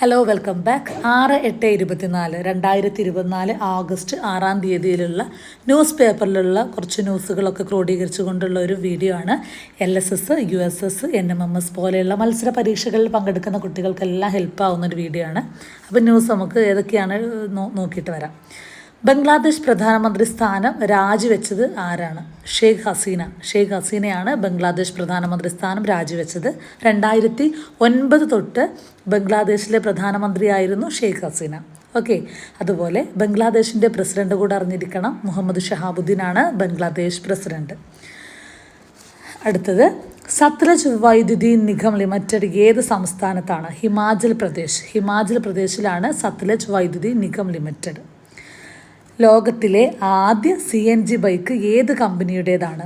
Hello welcome back 6/8/24 August 6-ാം തീയതിയിലുള്ള news പേപ്പറിലുള്ള കുറച്ച് ന്യൂസുകളൊക്കെ ക്രോഡീകരിച്ചു കൊണ്ടുള്ള ഒരു വീഡിയോ ആണ്. LSS, USS, NMMS പോലെയുള്ള മത്സര പരീക്ഷകളിൽ പങ്കെടുക്കുന്ന കുട്ടികൾക്കെല്ലാം ഹെൽപ്പാവുന്നൊരു വീഡിയോ ആണ്. അപ്പോൾ ന്യൂസ് നമുക്ക് ഏതൊക്കെയാണ് നോക്കിയിട്ട് വരാം. ബംഗ്ലാദേശ് പ്രധാനമന്ത്രി സ്ഥാനം രാജിവെച്ചത് ആരാണ്? ഷെയ്ഖ് ഹസീനയാണ് ബംഗ്ലാദേശ് പ്രധാനമന്ത്രി സ്ഥാനം രാജിവെച്ചത്. 2009 തൊട്ട് ബംഗ്ലാദേശിലെ പ്രധാനമന്ത്രിയായിരുന്നു ഷെയ്ഖ് ഹസീന. ഓക്കെ, അതുപോലെ ബംഗ്ലാദേശിൻ്റെ പ്രസിഡന്റ് കൂടെ അറിഞ്ഞിരിക്കണം. മുഹമ്മദ് ഷഹാബുദ്ദീനാണ് ബംഗ്ലാദേശ് പ്രസിഡന്റ്. അടുത്തത്, സത്ലജ് വൈദ്യുതി നിഗം ലിമിറ്റഡ് ഏത് സംസ്ഥാനത്താണ്? ഹിമാചൽ പ്രദേശിലാണ് സത്ലജ് വൈദ്യുതി നിഗം ലിമിറ്റഡ്. ലോകത്തിലെ ആദ്യ CNG ബൈക്ക് ഏത് കമ്പനിയുടേതാണ്?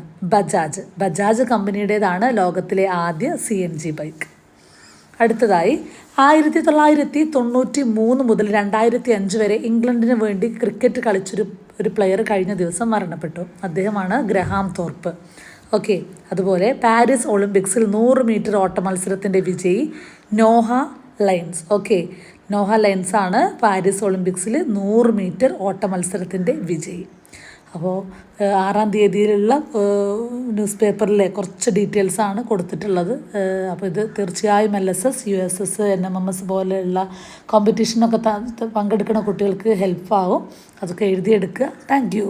ബജാജ് കമ്പനിയുടേതാണ് ലോകത്തിലെ ആദ്യ CNG ബൈക്ക്. അടുത്തതായി, 1993 മുതൽ 2005 വരെ ഇംഗ്ലണ്ടിന് വേണ്ടി ക്രിക്കറ്റ് കളിച്ചൊരു പ്ലെയർ കഴിഞ്ഞ ദിവസം മരണപ്പെട്ടു. അദ്ദേഹമാണ് ഗ്രഹാം തോർപ്പ്. ഓക്കെ, അതുപോലെ പാരീസ് ഒളിമ്പിക്സിൽ 100 മീറ്റർ ഓട്ട മത്സരത്തിൻ്റെ വിജയി നോഹ ലൈൻസ്. നോഹ ലൈൻസ് ആണ് പാരീസ് ഒളിമ്പിക്സിൽ 100 മീറ്റർ ഓട്ട മത്സരത്തിൻ്റെ വിജയി. അപ്പോൾ 6-ാം തീയതിയിലുള്ള ന്യൂസ് പേപ്പറിലെ കുറച്ച് ഡീറ്റെയിൽസാണ് കൊടുത്തിട്ടുള്ളത്. അപ്പോൾ ഇത് തീർച്ചയായും LSS, USS, NMMS പോലെയുള്ള കോമ്പറ്റീഷനൊക്കെ പങ്കെടുക്കുന്ന കുട്ടികൾക്ക് ഹെൽപ്പാവും. അതൊക്കെ എഴുതിയെടുക്കുക. Thank you.